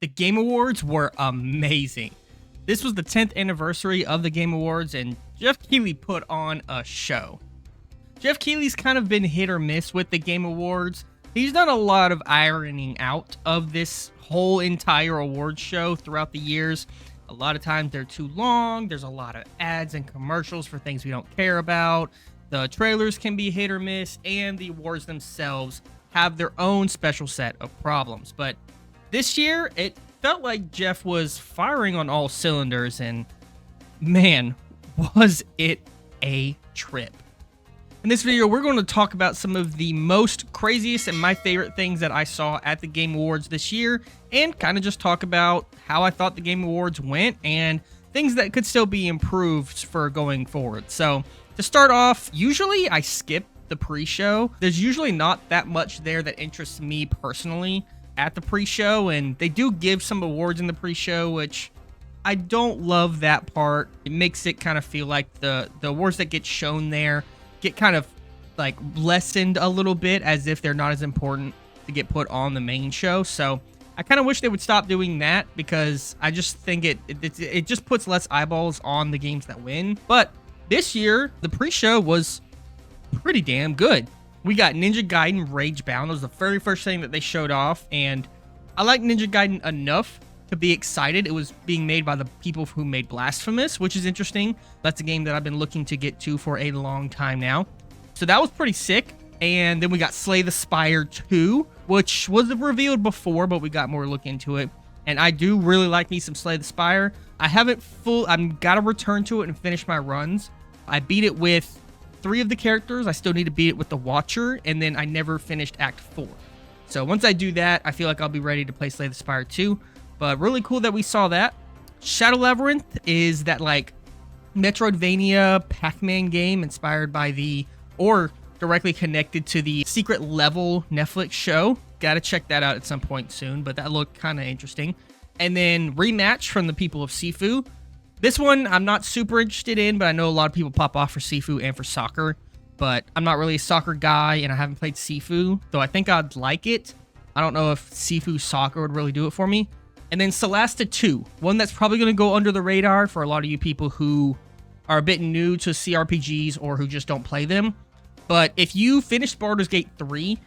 The Game Awards were amazing. This was the 10th anniversary of the Game Awards, and Jeff Keighley put on a show. Jeff Keighley's kind of been hit or miss with the Game Awards. He's done a lot of ironing out of this whole entire awards show throughout the years. A lot of times they're too long. There's a lot of ads and commercials for things we don't care about. The trailers can be hit or miss, and the awards themselves have their own special set of problems. But this year, it felt like Jeff was firing on all cylinders, and man, was it a trip. In this video, we're going to talk about some of the most craziest and my favorite things that I saw at the Game Awards this year, and kind of just talk about how I thought the Game Awards went and things that could still be improved for going forward. So, to start off, usually I skip the pre-show. There's usually not that much there that interests me personally at the pre-show, and they do give some awards in the pre-show, which I don't love that part. It makes it kind of feel like the awards that get shown there get kind of like lessened a little bit, as if they're not as important to get put on the main show. So I kind of wish they would stop doing that, because I just think it just puts less eyeballs on the games that win. But this year, the pre-show was pretty damn good. We got Ninja Gaiden Ragebound. That was the very first thing that they showed off, and I like Ninja Gaiden enough to be excited. It was being made by the people who made Blasphemous, which is interesting. That's a game that I've been looking to get to for a long time now. So that was pretty sick. And then we got Slay the Spire 2, which was revealed before, but we got more look into it. And I do really like me some Slay the Spire. I've got to return to it and finish my runs. I beat it with 3 of the characters. I still need to beat it with the Watcher, and then I never finished Act 4. So once I do that, I feel like I'll be ready to play Slay the Spire 2. But really cool that we saw that. Shadow Labyrinth is that like Metroidvania Pac-Man game inspired by or directly connected to the Secret Level Netflix show. Gotta check that out at some point soon, but that looked kind of interesting. And then Rematch from the people of Sifu. This one I'm not super interested in, but I know a lot of people pop off for Sifu and for soccer. But I'm not really a soccer guy, and I haven't played Sifu, though I think I'd like it. I don't know if Sifu Soccer would really do it for me. And then Solasta 2, one that's probably going to go under the radar for a lot of you people who are a bit new to CRPGs or who just don't play them. But if you finished Baldur's Gate 3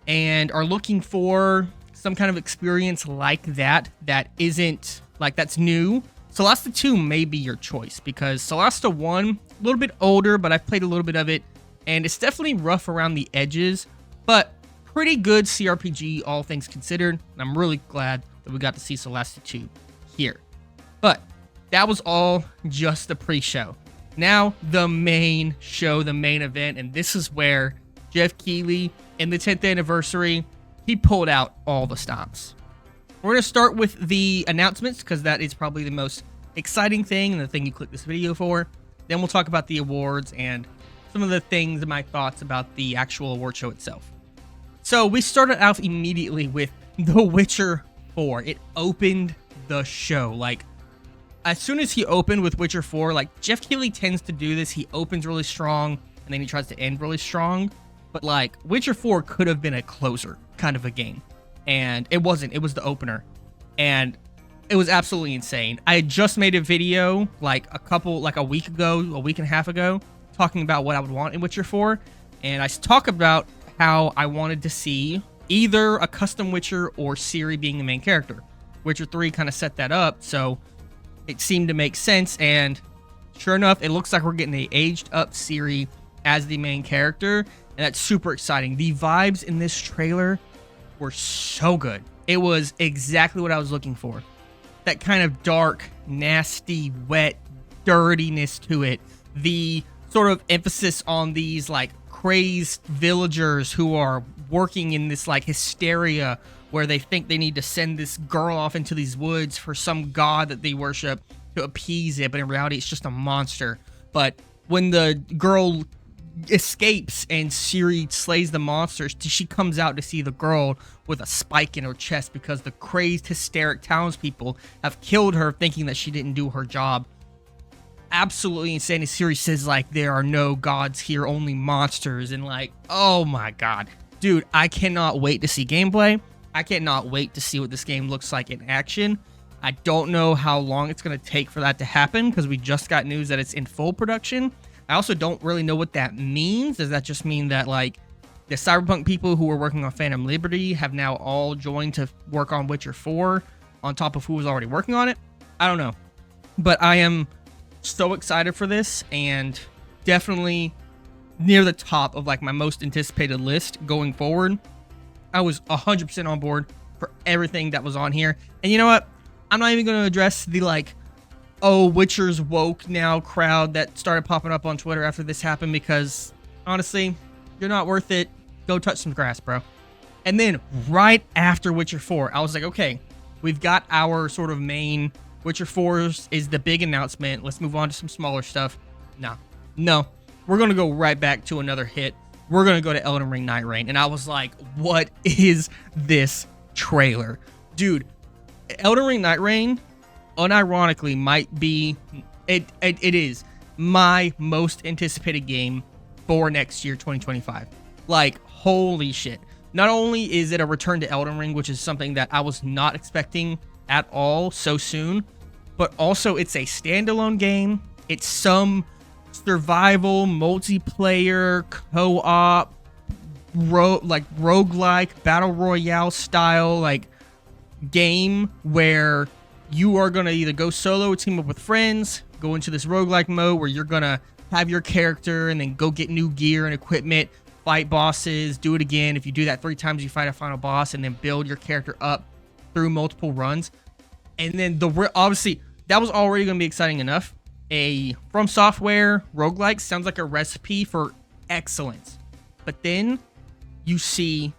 and are looking for some kind of experience like that isn't, like, that's new, Solasta 2 may be your choice, because Solasta 1, a little bit older, but I've played a little bit of it, and it's definitely rough around the edges, but pretty good CRPG, all things considered, and I'm really glad that we got to see Solasta 2 here. But that was all just the pre-show. Now, the main show, the main event, and this is where Jeff Keighley, in the 10th anniversary, he pulled out all the stops. We're going to start with the announcements, because that is probably the most exciting thing and the thing you click this video for. Then we'll talk about the awards and some of the things and my thoughts about the actual award show itself. So we started out immediately with The Witcher 4. It opened the show. Like, as soon as he opened with Witcher 4, like, Jeff Keighley tends to do this. He opens really strong, and then he tries to end really strong. But, like, Witcher 4 could have been a closer kind of a game. And it wasn't. It was the opener. And it was absolutely insane. I had just made a video, like, a week and a half ago, talking about what I would want in Witcher 4. And I talk about how I wanted to see either a custom Witcher or Ciri being the main character. Witcher 3 kind of set that up, so it seemed to make sense, and sure enough, it looks like we're getting a aged up Ciri as the main character, and that's super exciting. The vibes in this trailer were so good. It was exactly what I was looking for. That kind of dark, nasty, wet dirtiness to it. The sort of emphasis on these like crazed villagers who are working in this like hysteria where they think they need to send this girl off into these woods for some god that they worship to appease it, but in reality it's just a monster. But when the girl escapes and Ciri slays the monsters, she comes out to see the girl with a spike in her chest because the crazed, hysteric townspeople have killed her thinking that she didn't do her job. Absolutely insane. And Ciri says, like, there are no gods here, only monsters. And, like, oh my god. Dude, I cannot wait to see gameplay. I cannot wait to see what this game looks like in action. I don't know how long it's going to take for that to happen because we just got news that it's in full production. I also don't really know what that means. Does that just mean that like the Cyberpunk people who were working on Phantom Liberty have now all joined to work on Witcher 4 on top of who was already working on it? I don't know. But I am so excited for this and definitely near the top of like my most anticipated list going forward. I was 100% on board for everything that was on here. And you know what? I'm not even going to address the like, oh, Witcher's woke now crowd that started popping up on Twitter after this happened because honestly, you're not worth it. Go touch some grass, bro. And then right after Witcher 4, I was like, okay, we've got our sort of main Witcher 4 is the big announcement. Let's move on to some smaller stuff. No, we're going to go right back to another hit. We're going to go to Elden Ring Night Reign. And I was like, what is this trailer? Dude, Elden Ring Night Reign, unironically, might be, it is my most anticipated game for next year, 2025. Like, holy shit. Not only is it a return to Elden Ring, which is something that I was not expecting at all so soon, but also it's a standalone game. It's some survival, multiplayer, co-op, roguelike, battle royale style, like, game where you are going to either go solo or team up with friends, go into this roguelike mode where you're going to have your character and then go get new gear and equipment, fight bosses, do it again. If you do that 3 times, you fight a final boss and then build your character up through multiple runs. And then obviously that was already going to be exciting enough. A From Software roguelike sounds like a recipe for excellence. But then you see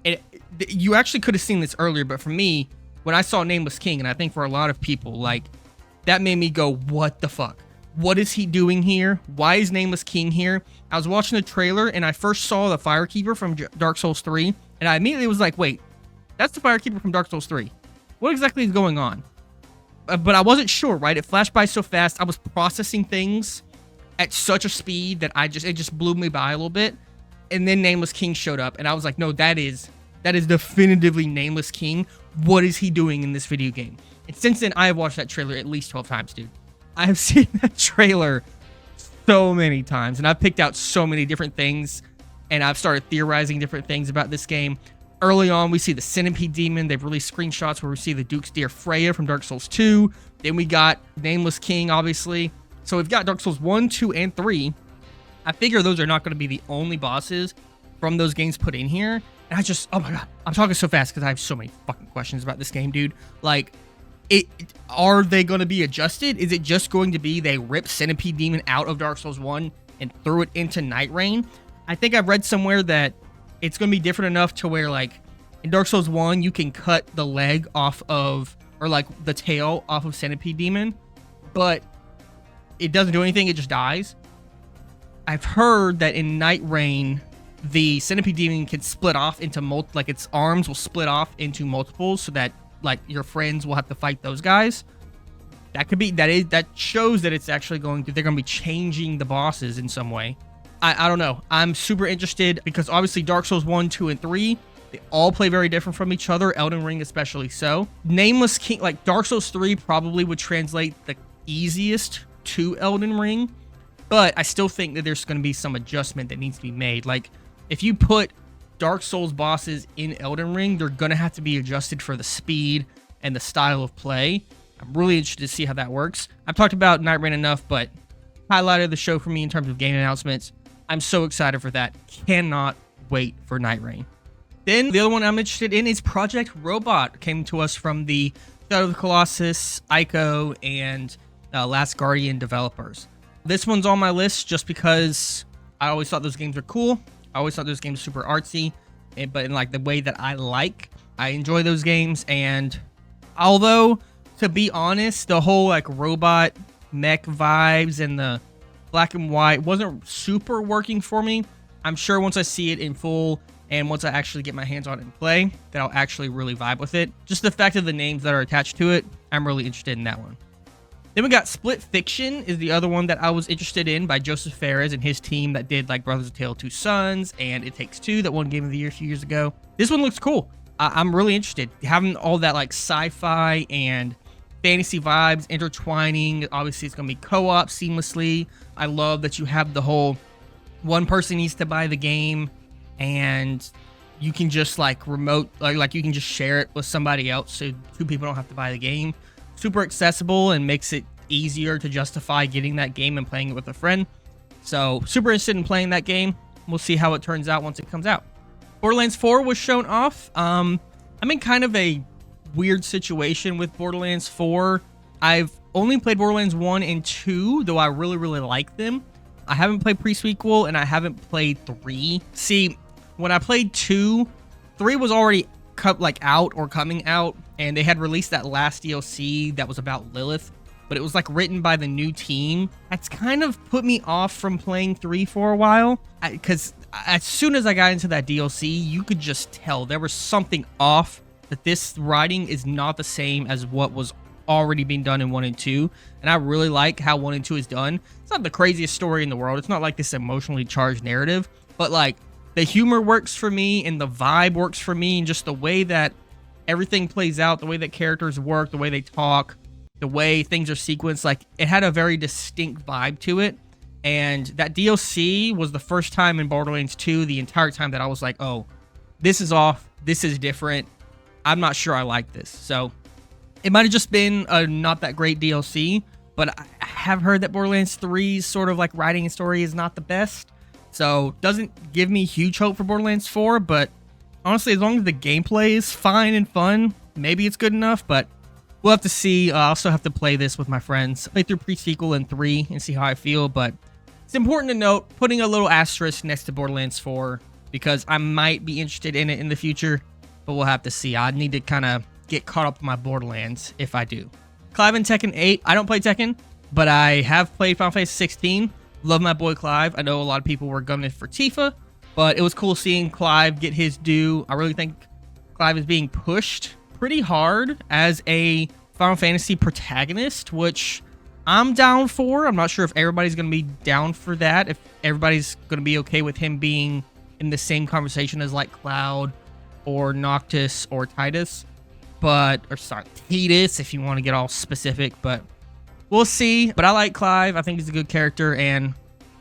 it, you actually could have seen this earlier, but for me, when I saw Nameless King, and I think for a lot of people, like, that made me go, what the fuck? What is he doing here? Why is Nameless King here? I was watching the trailer, and I first saw the Firekeeper from Dark Souls 3, and I immediately was like, wait, that's the Firekeeper from Dark Souls 3. What exactly is going on? But I wasn't sure, right? It flashed by so fast. I was processing things at such a speed that it just blew me by a little bit. And then Nameless King showed up, and I was like, no, that is definitively Nameless King. What is he doing in this video game? And since then, I have watched that trailer at least 12 times, dude. I have seen that trailer so many times, and I've picked out so many different things, and I've started theorizing different things about this game. Early on, we see the Centipede Demon. They've released screenshots where we see the Duke's Dear Freya from Dark Souls 2. Then we got Nameless King, obviously. So we've got Dark Souls 1, 2, and 3. I figure those are not going to be the only bosses from those games put in here. And I just, oh my god, I'm talking so fast because I have so many fucking questions about this game, dude. Like, are they going to be adjusted? Is it just going to be they ripped Centipede Demon out of Dark Souls 1 and threw it into Night Reign? I think I've read somewhere that it's going to be different enough to where, like, in Dark Souls 1, you can cut the leg off of, or like the tail off of Centipede Demon, but it doesn't do anything, it just dies. I've heard that in Night Reign, the Centipede Demon can split off into like its arms will split off into multiples so that like your friends will have to fight those guys. That shows that it's actually they're going to be changing the bosses in some way. I don't know. I'm super interested because obviously Dark Souls 1, 2, and 3, they all play very different from each other. Elden Ring especially so. Nameless King, like Dark Souls 3 probably would translate the easiest to Elden Ring, but I still think that there's going to be some adjustment that needs to be made. Like, if you put Dark Souls bosses in Elden Ring, they're going to have to be adjusted for the speed and the style of play. I'm really interested to see how that works. I've talked about Night Reign enough, but highlight of the show for me in terms of game announcements. I'm so excited for that. Cannot wait for Night Reign. Then the other one I'm interested in is Project Robot. Came to us from the Shadow of the Colossus, Ico, and Last Guardian developers. This one's on my list just because I always thought those games were cool. I always thought those games were super artsy, but in like the way that I enjoy those games. And although, to be honest, the whole like robot mech vibes and the black and white wasn't super working for me, I'm sure once I see it in full and once I actually get my hands on it and play, that I'll actually really vibe with it. Just the fact of the names that are attached to it, I'm really interested in that one. Then we got Split Fiction is the other one that I was interested in by Joseph Fares and his team that did like Brothers of Tale 2 Sons and It Takes Two that won Game of the Year a few years ago. This one looks cool. I'm really interested. Having all that like sci-fi and fantasy vibes intertwining. Obviously, it's going to be co-op seamlessly. I love that you have the whole one person needs to buy the game and you can just like remote, like you can just share it with somebody else so two people don't have to buy the game. Super accessible and makes it easier to justify getting that game and playing it with a friend. So super interested in playing that game. We'll see how it turns out once it comes out. Borderlands 4 was shown off. I'm in kind of a weird situation with Borderlands 4. I've only played Borderlands 1 and 2, though I really, really like them. I haven't played pre-sequel, and I haven't played 3. See, when I played 2, 3 was already out or coming out, and they had released that last DLC that was about Lilith, but it was like written by the new team. That's kind of put me off from playing 3 for a while, because as soon as I got into that DLC, you could just tell there was something off, that this writing is not the same as what was already being done in 1 and 2, and I really like how 1 and 2 is done. It's not the craziest story in the world. It's not like this emotionally charged narrative, but like the humor works for me and the vibe works for me, and just the way that everything plays out, the way that characters work, the way they talk, the way things are sequenced, like it had a very distinct vibe to it. And that DLC was the first time in Borderlands 2 the entire time that I was like, oh, this is off, this is different, I'm not sure I like this. So it might have just been a not that great DLC, but I have heard that Borderlands 3's sort of like writing and story is not the best. So doesn't give me huge hope for Borderlands 4, but honestly, as long as the gameplay is fine and fun, maybe it's good enough, but we'll have to see. I also have to play this with my friends, play through pre-sequel and 3 and see how I feel, but it's important to note, putting a little asterisk next to Borderlands 4 because I might be interested in it in the future, but we'll have to see. I need to kind of get caught up with my Borderlands if I do. Clive in Tekken 8. I don't play Tekken, but I have played Final Fantasy 16. Love my boy Clive. I know a lot of people were gunning for Tifa, but it was cool seeing Clive get his due. I really think Clive is being pushed pretty hard as a Final Fantasy protagonist, which I'm down for. I'm not sure if everybody's going to be down for that, if everybody's going to be okay with him being in the same conversation as like Cloud or Noctis or Titus, or sorry, Tidus if you want to get all specific, but we'll see. But I like Clive. I think he's a good character, and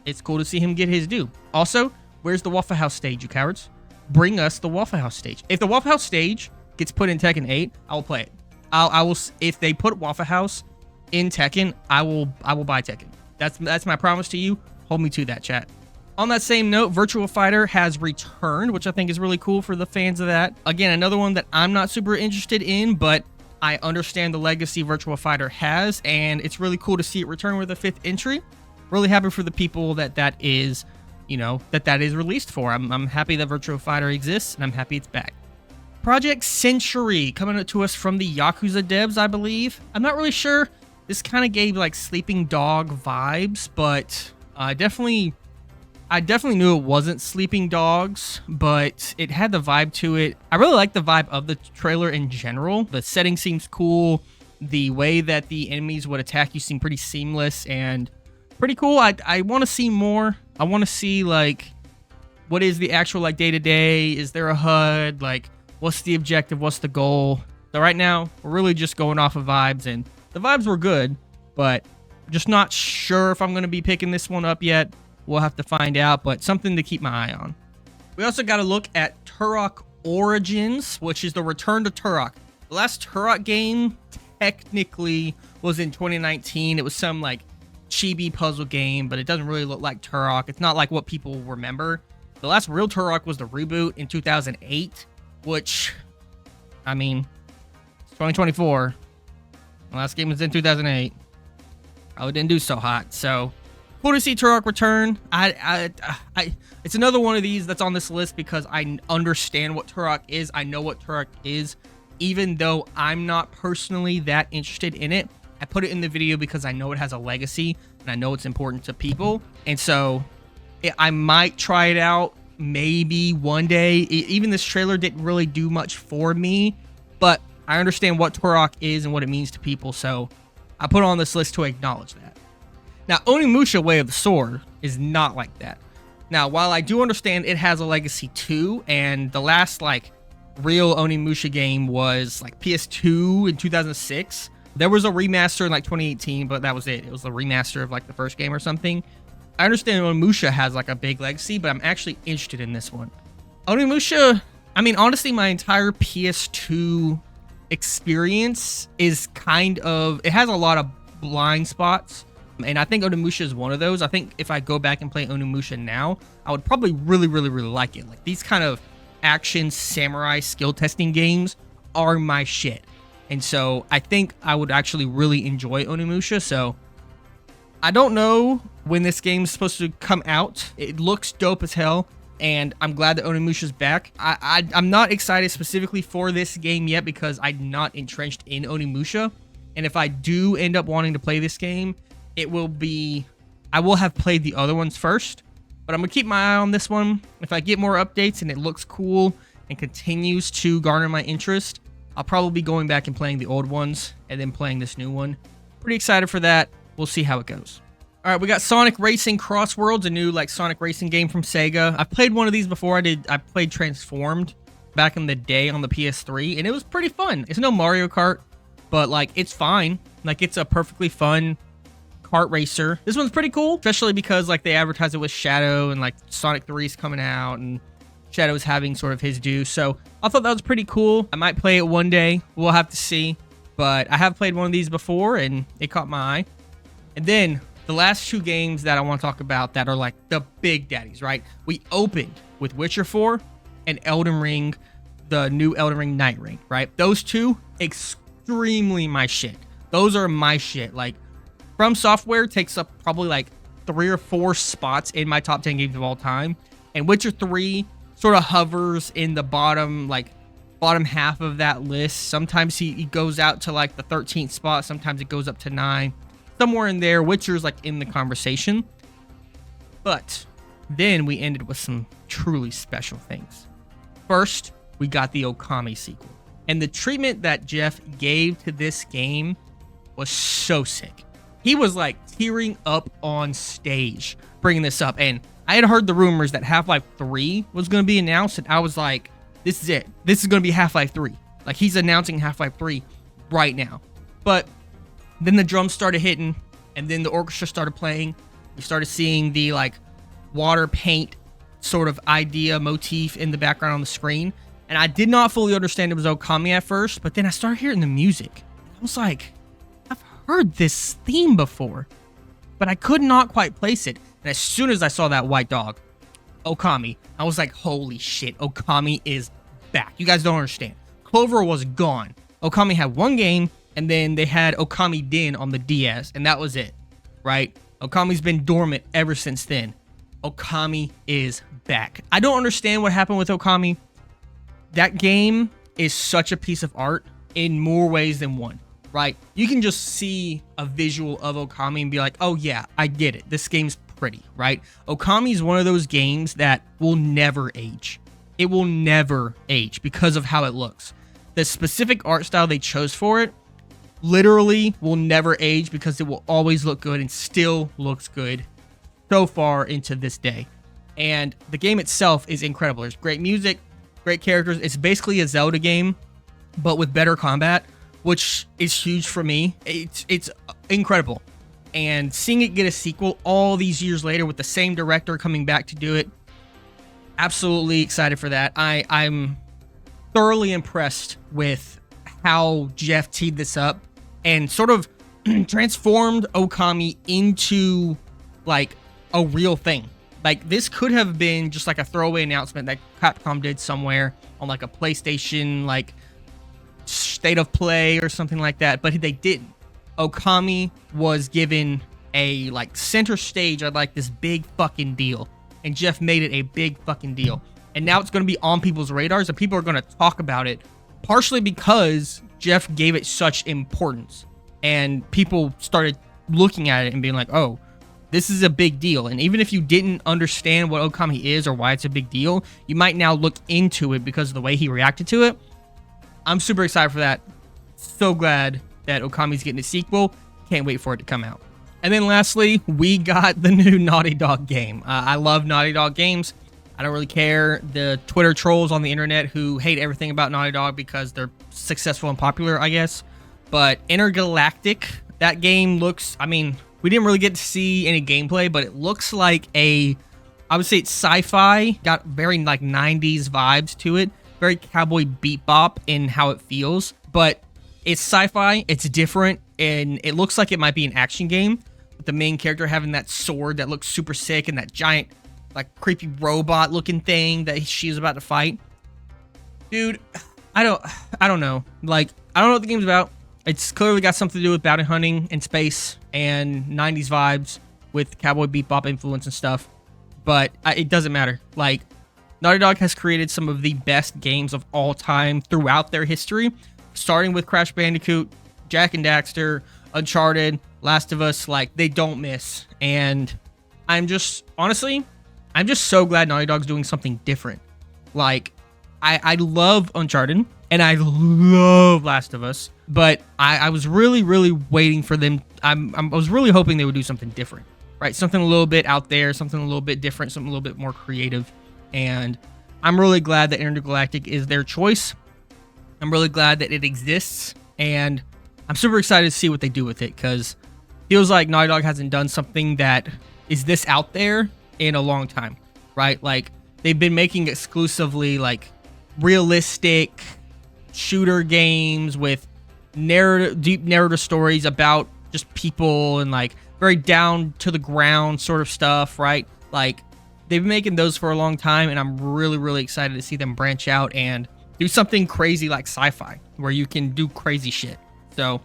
it's cool to see him get his due. Also, where's the Waffle House stage, you cowards? Bring us the Waffle House stage. If the Waffle House stage gets put in Tekken 8, I will play it. I will. If they put Waffle House in Tekken, I will buy Tekken. That's my promise to you. Hold me to that, chat. On that same note, Virtua Fighter has returned, which I think is really cool for the fans of that. Again, another one that I'm not super interested in, but I understand the legacy Virtua Fighter has, and it's really cool to see it return with a 5th entry. Really happy for the people that is, that is released for. I'm happy that Virtua Fighter exists, and I'm happy it's back. Project Century, coming to us from the Yakuza devs, I believe. I'm not really sure. This kind of gave like Sleeping Dog vibes, but I definitely knew it wasn't Sleeping Dogs, but it had the vibe to it. I really like the vibe of the trailer in general. The setting seems cool. The way that the enemies would attack you seemed pretty seamless and pretty cool. I want to see more. I want to see like what is the actual like day-to-day? Is there a HUD? Like what's the objective? What's the goal? So right now, we're really just going off of vibes, and the vibes were good, but just not sure if I'm going to be picking this one up yet. We'll have to find out, but something to keep my eye on. We also got to look at Turok Origins, which is the return to Turok. The last Turok game technically was in 2019. It was some like chibi puzzle game, but it doesn't really look like Turok. It's not like what people remember. The last real Turok was the reboot in 2008, which, I mean, it's 2024. The last game was in 2008. Probably didn't do so hot, so cool to see Turok return. It's another one of these that's on this list because I understand what Turok is. I know what Turok is, even though I'm not personally that interested in it. I put it in the video because I know it has a legacy and I know it's important to people. And so I might try it out maybe one day. Even this trailer didn't really do much for me, but I understand what Turok is and what it means to people. So I put it on this list to acknowledge that. Now, Onimusha Way of the Sword is not like that. Now, while I do understand it has a legacy too, and the last like real Onimusha game was like PS2 in 2006. There was a remaster in like 2018, but that was it. It was a remaster of like the first game or something. I understand Onimusha has like a big legacy, but I'm actually interested in this one. Onimusha, I mean, honestly, my entire PS2 experience is kind of, it has a lot of blind spots. And I think Onimusha is one of those. I think if I go back and play Onimusha now, I would probably really like it. Like these kind of action samurai skill testing games are my shit. And so I think I would actually really enjoy Onimusha. So I don't know when this game is supposed to come out. It looks dope as hell, and I'm glad that Onimusha's back. I'm not excited specifically for this game yet because I'm not entrenched in Onimusha. And if I do end up wanting to play this game, I will have played the other ones first. But I'm going to keep my eye on this one. If I get more updates and it looks cool and continues to garner my interest, I'll probably be going back and playing the old ones and then playing this new one. Pretty excited for that. We'll see how it goes. All right, we got Sonic Racing Cross Worlds, a new like Sonic Racing game from Sega. I've played one of these before. I played Transformed back in the day on the PS3, and it was pretty fun. It's no Mario Kart, but like it's fine. Like it's a perfectly fun kart racer. This one's pretty cool, especially because like they advertise it with Shadow and like Sonic 3 is coming out and Shadow's having sort of his due. So I thought that was pretty cool. I might play it one day. We'll have to see. But I have played one of these before and it caught my eye. And then the last two games that I want to talk about that are like the big daddies, right? We opened with Witcher 4 and Elden Ring, the new Elden Ring Night Ring, right? Those two, extremely my shit. Those are my shit. Like, From Software takes up probably like 3 or 4 spots in my top 10 games of all time. And Witcher 3 sort of hovers in the bottom half of that list. Sometimes he goes out to like the 13th spot. Sometimes it goes up to 9. Somewhere in there, Witcher's like in the conversation. But then we ended with some truly special things. First, we got the Okami sequel. And the treatment that Jeff gave to this game was so sick. He was like tearing up on stage bringing this up. And I had heard the rumors that Half-Life 3 was going to be announced. And I was like, this is it. This is going to be Half-Life 3. Like, he's announcing Half-Life 3 right now. But then the drums started hitting, and then the orchestra started playing. We started seeing the like water paint sort of idea motif in the background on the screen. And I did not fully understand it was Okami at first, but then I started hearing the music. I was like, I've heard this theme before, but I could not quite place it. And as soon as I saw that white dog, Okami, I was like, holy shit, Okami is back. You guys don't understand. Clover was gone. Okami had one game, and then they had Okami Den on the DS, and that was it, right? Okami's been dormant ever since then. Okami is back. I don't understand what happened with Okami. That game is such a piece of art in more ways than one, right? You can just see a visual of Okami and be like, oh yeah, I get it. This game's pretty, right? Okami is one of those games that will never age. It will never age because of how it looks. The specific art style they chose for it literally will never age because it will always look good and still looks good so far into this day. And the game itself is incredible. There's great music, great characters. It's basically a Zelda game, but with better combat, which is huge for me. It's incredible. And seeing it get a sequel all these years later with the same director coming back to do it, absolutely excited for that. I'm thoroughly impressed with how Jeff teed this up and sort of transformed Okami into like a real thing. Like, this could have been just like a throwaway announcement that Capcom did somewhere on like a PlayStation like state of play or something like that, but they didn't. Okami was given a like center stage of like this big fucking deal, and Jeff made it a big fucking deal. And now it's going to be on people's radars, and people are going to talk about it, partially because Jeff gave it such importance, and people started looking at it and being like, oh, this is a big deal. And even if you didn't understand what Okami is or why it's a big deal, you might now look into it because of the way he reacted to it. I'm super excited for that. So glad that Okami's getting a sequel. Can't wait for it to come out. And then lastly, we got the new Naughty Dog game. I love Naughty Dog games. I don't really care. The Twitter trolls on the internet who hate everything about Naughty Dog because they're successful and popular, I guess. But Intergalactic, that game looks, I mean, we didn't really get to see any gameplay, but it looks like I would say it's sci-fi, got very like 90s vibes to it, very Cowboy Bebop in how it feels, but it's sci-fi, it's different, and it looks like it might be an action game, with the main character having that sword that looks super sick and that giant, like, creepy robot looking thing that she's about to fight. Dude, I don't know. Like, I don't know what the game's about. It's clearly got something to do with bounty hunting in space and 90s vibes with Cowboy Bebop influence and stuff. But it doesn't matter. Like, Naughty Dog has created some of the best games of all time throughout their history, starting with Crash Bandicoot, Jak and Daxter, Uncharted, Last of Us. Like, they don't miss. And I'm just so glad Naughty Dog's doing something different. Like, I love Uncharted and I love Last of Us, but I was really waiting for them. I was really hoping they would do something different, right? Something a little bit out there, something a little bit different, something a little bit more creative. And I'm really glad that Intergalactic is their choice. I'm really glad that it exists, and I'm super excited to see what they do with it, because it feels like Naughty Dog hasn't done something that is this out there in a long time, right? Like, they've been making exclusively like realistic shooter games with deep narrative stories about just people and like very down to the ground sort of stuff, right? Like, they've been making those for a long time, and I'm really excited to see them branch out and do something crazy like sci-fi where you can do crazy shit. So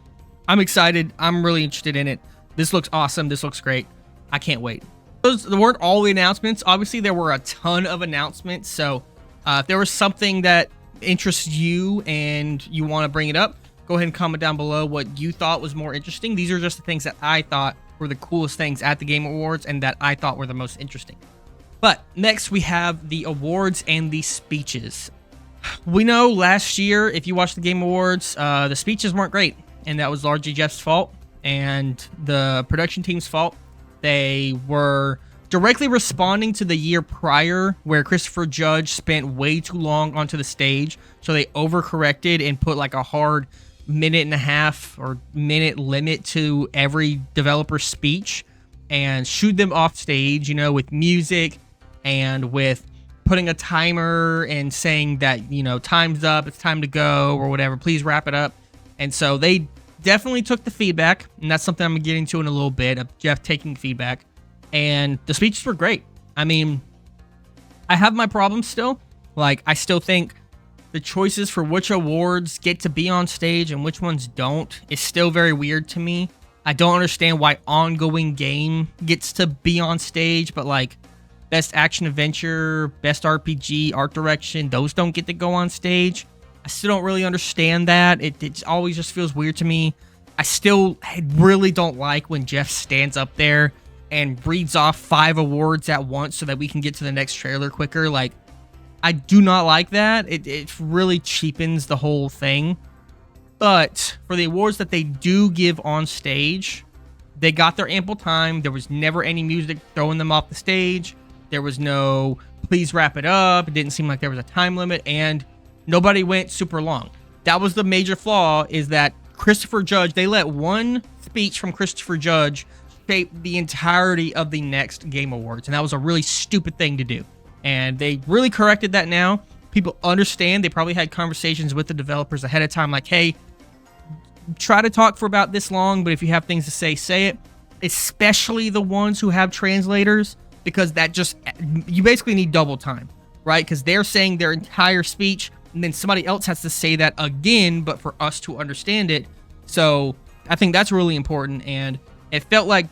I'm excited. I'm really interested in it. This looks awesome. This looks great. I can't wait. Those weren't all the announcements. Obviously, there were a ton of announcements. So if there was something that interests you and you want to bring it up, go ahead and comment down below what you thought was more interesting. These are just the things that I thought were the coolest things at the Game Awards and that I thought were the most interesting. But next we have the awards and the speeches. We know last year, if you watched the Game Awards, the speeches weren't great, and that was largely Jeff's fault and the production team's fault. They were directly responding to the year prior where Christopher Judge spent way too long onto the stage, so they overcorrected and put like a hard minute and a half or minute limit to every developer's speech and shooed them off stage, you know, with music and with putting a timer and saying that, you know, time's up, it's time to go or whatever, please wrap it up. And so they definitely took the feedback, and that's something I'm gonna get into in a little bit, of Jeff taking feedback. And the speeches were great. I mean, I have my problems still. Like, I still think the choices for which awards get to be on stage and which ones don't is still very weird to me. I don't understand why ongoing game gets to be on stage, but like best action adventure, best RPG, art direction, those don't get to go on stage. I still don't really understand that. It always just feels weird to me. I still really don't like when Jeff stands up there and reads off 5 awards at once so that we can get to the next trailer quicker. Like, I do not like that. It really cheapens the whole thing. But for the awards that they do give on stage, they got their ample time. There was never any music throwing them off the stage. There was no, please wrap it up. It didn't seem like there was a time limit, and nobody went super long. That was the major flaw, is that Christopher Judge, they let one speech from Christopher Judge shape the entirety of the next Game Awards, and that was a really stupid thing to do. And they really corrected that now. People understand. They probably had conversations with the developers ahead of time, like, hey, try to talk for about this long, but if you have things to say, say it. Especially the ones who have translators, because that just, you basically need double time, right? Because they're saying their entire speech, and then somebody else has to say that again, but for us to understand it. So I think that's really important, and it felt like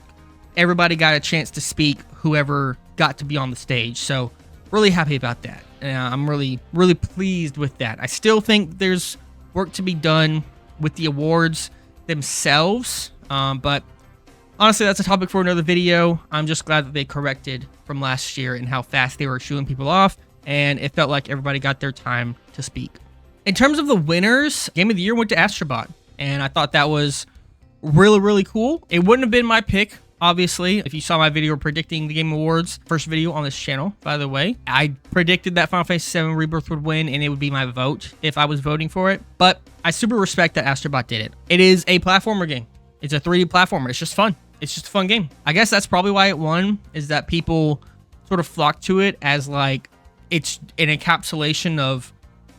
everybody got a chance to speak, whoever got to be on the stage. So really happy about that. I'm really pleased with that. I still think there's work to be done with the awards themselves, but honestly, that's a topic for another video. I'm just glad that they corrected from last year and how fast they were shooing people off, and it felt like everybody got their time to speak. In terms of the winners, Game of the Year went to Astrobot, and I thought that was really cool. It wouldn't have been my pick, obviously. If you saw my video predicting the Game Awards, first video on this channel, by the way, I predicted that Final Fantasy VII Rebirth would win, and it would be my vote if I was voting for it. But I super respect that Astrobot did it. It is a platformer game. It's a 3D platformer. It's just fun. It's just a fun game. I guess that's probably why it won, is that people sort of flock to it as like it's an encapsulation of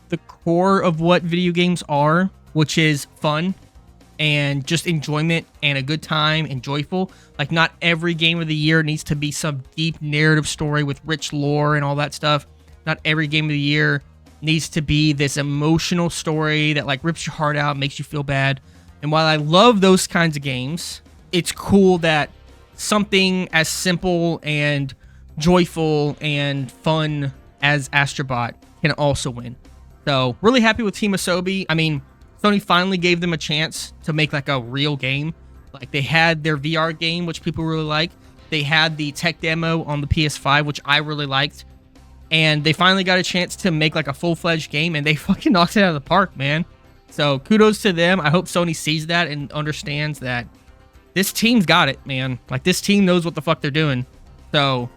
the core of what video games are, which is fun and just enjoyment and a good time and joyful. Like, not every game of the year needs to be some deep narrative story with rich lore and all that stuff. Not every game of the year needs to be this emotional story that like rips your heart out, makes you feel bad. And while I love those kinds of games, it's cool that something as simple and joyful and fun as Astrobot can also win. So really happy with Team Asobi. I mean, Sony finally gave them a chance to make like a real game. Like, they had their VR game, which people really like. They had the tech demo on the PS5, which I really liked. And they finally got a chance to make like a full-fledged game, and they fucking knocked it out of the park, man. So kudos to them. I hope Sony sees that and understands that this team's got it, man. Like, this team knows what the fuck they're doing. So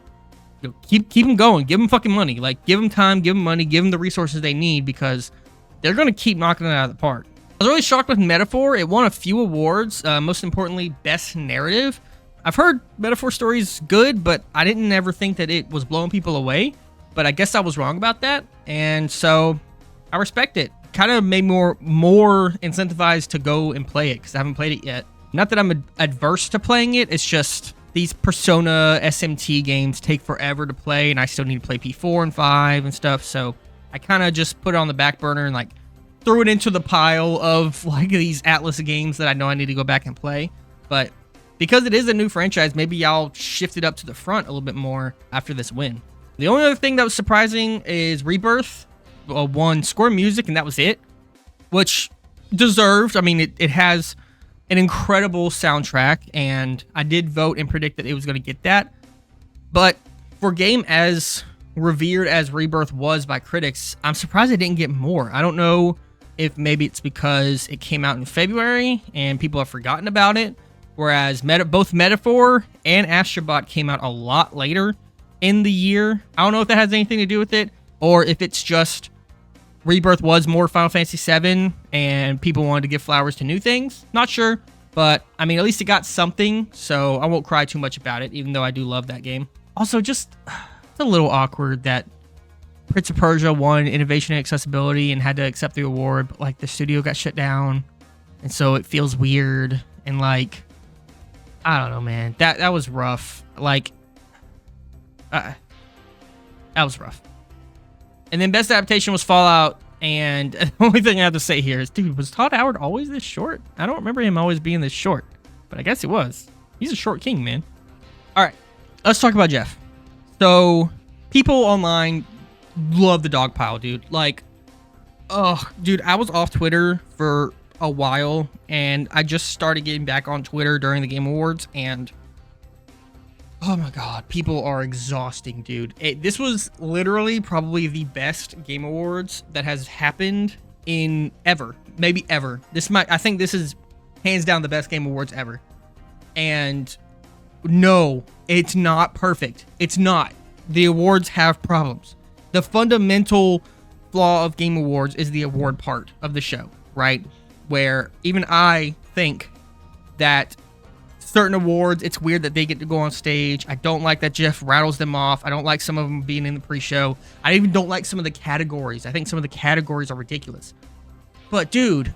keep them going. Give them fucking money. Like, give them time, give them money, give them the resources they need, because they're going to keep knocking it out of the park. I was really shocked with Metaphor. It won a few awards, most importantly, Best Narrative. I've heard Metaphor Story's good, but I didn't ever think that it was blowing people away. But I guess I was wrong about that, and so I respect it. Kind of made more incentivized to go and play it, because I haven't played it yet. Not that I'm adverse to playing it, it's just these Persona SMT games take forever to play, and I still need to play P4 and 5 and stuff, so I kind of just put it on the back burner and like threw it into the pile of like these Atlas games that I know I need to go back and play. But because it is a new franchise, maybe I'll shift it up to the front a little bit more after this win. The only other thing that was surprising is Rebirth won Score Music, and that was it, which deserved. I mean, it has an incredible soundtrack, and I did vote and predict that it was going to get that. But for a game as revered as Rebirth was by critics, I'm surprised it didn't get more. I don't know if maybe it's because it came out in February and people have forgotten about it, whereas both Metaphor and Astrobot came out a lot later in the year. I don't know if that has anything to do with it, or if it's just Rebirth was more Final Fantasy VII and people wanted to give flowers to new things. Not sure, but I mean, at least it got something, so I won't cry too much about it, even though I do love that game. Also, just it's a little awkward that Prince of Persia won Innovation and Accessibility and had to accept the award, but like the studio got shut down, and so it feels weird, and like, I don't know, man. That was rough. Like, that was rough. And then Best Adaptation was Fallout, and the only thing I have to say here is, dude, was Todd Howard always this short? I don't remember him always being this short, but I guess he was. He's a short king, man. All right, let's talk about Jeff. So, people online love the dog pile, dude. Like, oh, dude, I was off Twitter for a while, and I just started getting back on Twitter during the Game Awards, and oh my god, people are exhausting, dude. This was literally probably the best Game Awards that has happened in ever. Maybe ever. I think this is hands down the best Game Awards ever. And no, it's not perfect. It's not. The awards have problems. The fundamental flaw of Game Awards is the award part of the show, right? Where even I think that certain awards, it's weird that they get to go on stage. I don't like that Jeff rattles them off. I don't like some of them being in the pre-show. I even don't like some of the categories. I think some of the categories are ridiculous. But dude,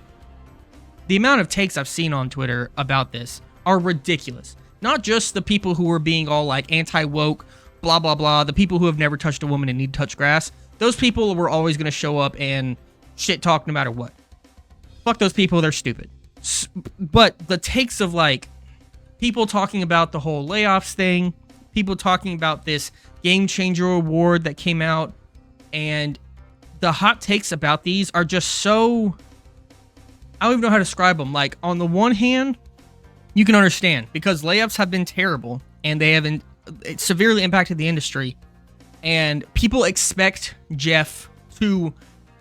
the amount of takes I've seen on Twitter about this are ridiculous. Not just the people who are being all like anti-woke, blah, blah, blah. The people who have never touched a woman and need to touch grass. Those people were always going to show up and shit talk no matter what. Fuck those people. They're stupid. But the takes of like people talking about the whole layoffs thing, people talking about this Game Changer award that came out, and the hot takes about these are just so, I don't even know how to describe them. Like, on the one hand, you can understand because layoffs have been terrible and they have severely impacted the industry, and people expect Jeff to,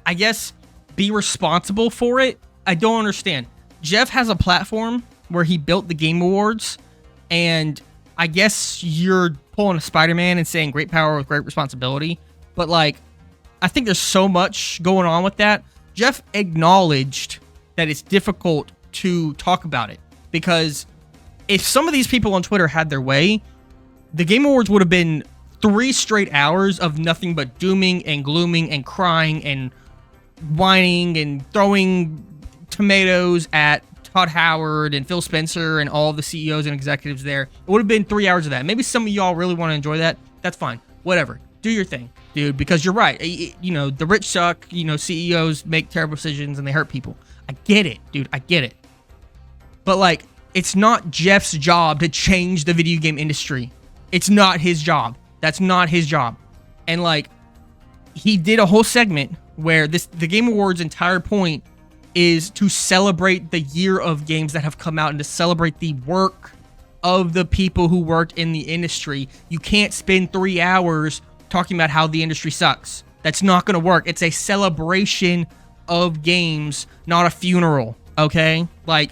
I guess, be responsible for it. I don't understand. Jeff has a platform where he built the Game Awards, and I guess you're pulling a Spider-Man and saying great power with great responsibility, but like, I think there's so much going on with that. Jeff acknowledged that it's difficult to talk about it, because if some of these people on Twitter had their way, the Game Awards would have been 3 straight hours of nothing but dooming and glooming and crying and whining and throwing tomatoes at Todd Howard and Phil Spencer and all the CEOs and executives there. It would have been 3 hours of that. Maybe some of y'all really want to enjoy that. That's fine. Whatever. Do your thing, dude, because you're right. You know, the rich suck. You know, CEOs make terrible decisions and they hurt people. I get it, dude. I get it. But like, it's not Jeff's job to change the video game industry. It's not his job. That's not his job. And like, he did a whole segment where the Game Awards' entire point is to celebrate the year of games that have come out and to celebrate the work of the people who worked in the industry. You can't spend 3 hours talking about how the industry sucks. That's not going to work. It's a celebration of games, not a funeral, okay? Like,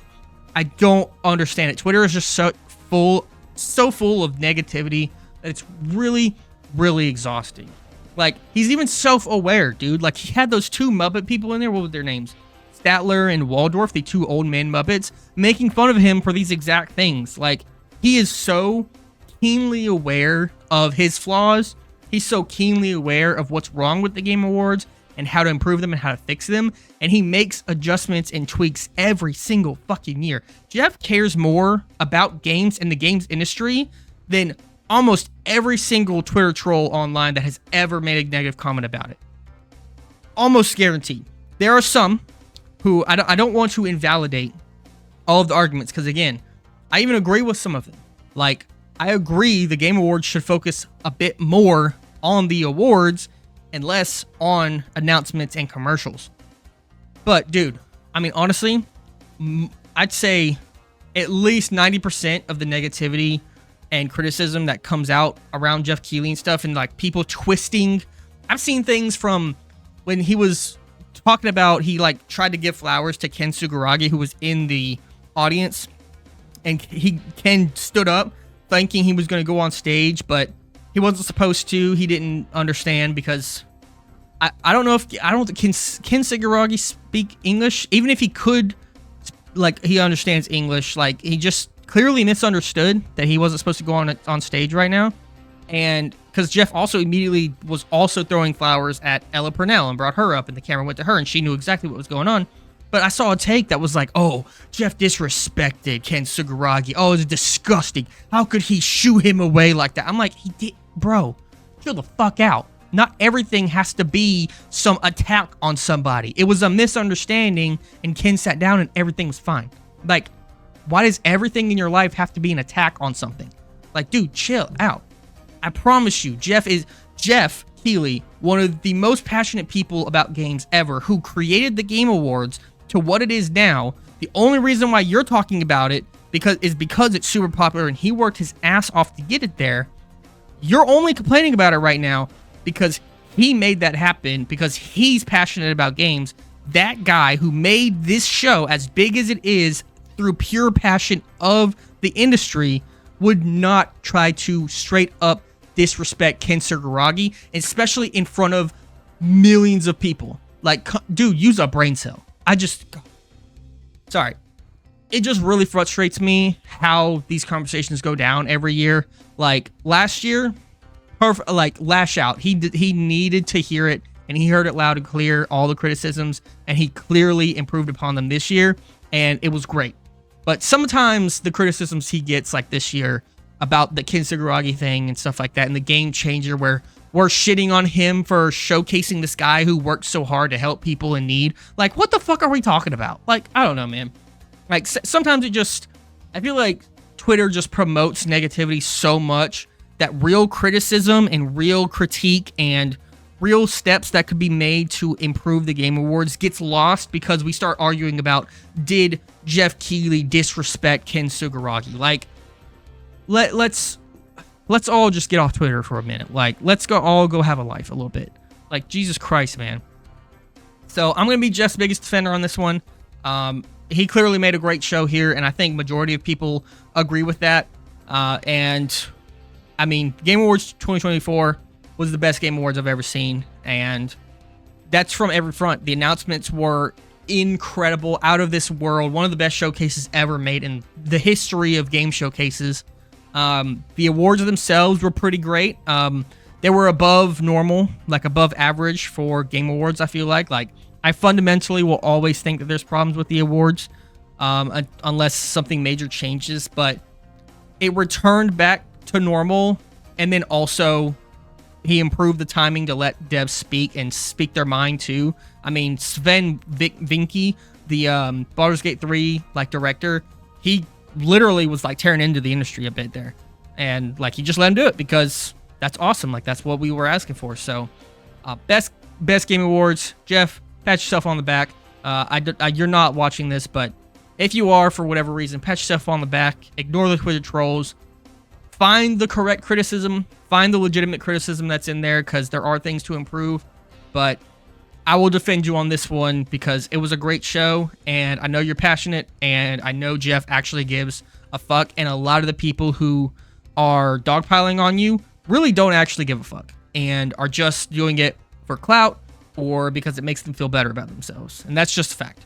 I don't understand it. Twitter is just so full of negativity that it's really, really exhausting. Like, he's even self-aware, dude. Like, he had those 2 Muppet people in there. What were their names? Statler and Waldorf, the 2 old man Muppets, making fun of him for these exact things. Like, he is so keenly aware of his flaws. He's so keenly aware of what's wrong with the Game Awards and how to improve them and how to fix them. And he makes adjustments and tweaks every single fucking year. Jeff cares more about games and the games industry than almost every single Twitter troll online that has ever made a negative comment about it. Almost guaranteed. There are some who I don't want to invalidate all of the arguments, because again, I even agree with some of them. Like, I agree the Game Awards should focus a bit more on the awards and less on announcements and commercials. But dude, I mean, honestly, I'd say at least 90% of the negativity and criticism that comes out around Jeff Keighley and stuff, and like people twisting. I've seen things from when he was talking about, he like tried to give flowers to Ken Sugaragi, who was in the audience, and Ken stood up thinking he was going to go on stage, but he wasn't supposed to. He didn't understand, because I don't think Ken Sugaragi speak English. Even if he could, like, he understands English, like, he just clearly misunderstood that he wasn't supposed to go on stage right now. And because Jeff also immediately was also throwing flowers at Ella Purnell and brought her up, and the camera went to her, and she knew exactly what was going on. But I saw a take that was like, oh, Jeff disrespected Ken Sugaragi. Oh, it's disgusting. How could he shoo him away like that? I'm like, he did, bro, chill the fuck out. Not everything has to be some attack on somebody. It was a misunderstanding, and Ken sat down and everything was fine. Like, why does everything in your life have to be an attack on something? Like, dude, chill out. I promise you, Jeff Keighley, one of the most passionate people about games ever, who created the Game Awards to what it is now. The only reason why you're talking about it because it's super popular and he worked his ass off to get it there. You're only complaining about it right now because he made that happen, because he's passionate about games. That guy who made this show as big as it is through pure passion of the industry would not try to straight up disrespect Ken Sugaragi, especially in front of millions of people. Like, dude, use a brain cell. Sorry. It just really frustrates me how these conversations go down every year. Like, last year, Lash Out, he needed to hear it, and he heard it loud and clear, all the criticisms, and he clearly improved upon them this year, and it was great. But sometimes the criticisms he gets, like this year, about the Ken Sugaragi thing and stuff like that, and the Game Changer, where we're shitting on him for showcasing this guy who worked so hard to help people in need. Like, what the fuck are we talking about? Like, I don't know, man. Like, sometimes I feel like Twitter just promotes negativity so much that real criticism and real critique and real steps that could be made to improve the Game Awards gets lost because we start arguing about, did Jeff Keighley disrespect Ken Sugaragi? Like, let's all just get off Twitter for a minute. Like, let's all go have a life a little bit. Like, Jesus Christ, man. So I'm going to be Jeff's biggest defender on this one. He clearly made a great show here, and I think majority of people agree with that. And I mean, Game Awards 2024 was the best Game Awards I've ever seen, and that's from every front. The announcements were incredible, out of this world, one of the best showcases ever made in the history of game showcases. The awards themselves were pretty great. They were above normal, like above average for Game Awards, I feel like. Like, I fundamentally will always think that there's problems with the awards, unless something major changes, but it returned back to normal, and then also he improved the timing to let devs speak and speak their mind too. I mean, Sven Vinke, the Baldur's Gate 3 like director, he literally was like tearing into the industry a bit there, and like he just let him do it because that's awesome. Like, that's what we were asking for. So, best Game Awards, Jeff. Pat yourself on the back. You're not watching this, but if you are, for whatever reason, pat yourself on the back. Ignore the Twitter trolls. Find the correct criticism. Find the legitimate criticism that's in there, because there are things to improve. But I will defend you on this one because it was a great show, and I know you're passionate, and I know Jeff actually gives a fuck, and a lot of the people who are dogpiling on you really don't actually give a fuck and are just doing it for clout or because it makes them feel better about themselves. And that's just a fact.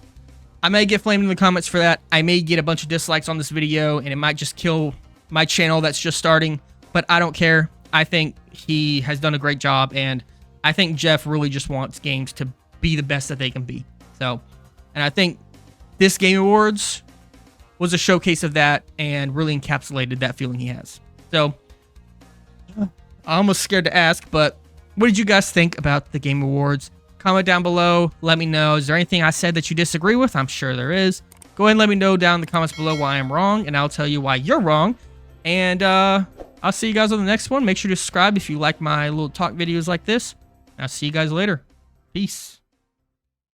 I may get flamed in the comments for that. I may get a bunch of dislikes on this video, and it might just kill my channel that's just starting, but I don't care. I think he has done a great job, and I think Jeff really just wants games to be the best that they can be. So, and I think this Game Awards was a showcase of that and really encapsulated that feeling he has. So, I'm almost scared to ask, but what did you guys think about the Game Awards? Comment down below. Let me know. Is there anything I said that you disagree with? I'm sure there is. Go ahead and let me know down in the comments below why I'm wrong, and I'll tell you why you're wrong. And I'll see you guys on the next one. Make sure to subscribe if you like my little talk videos like this. I'll see you guys later. Peace.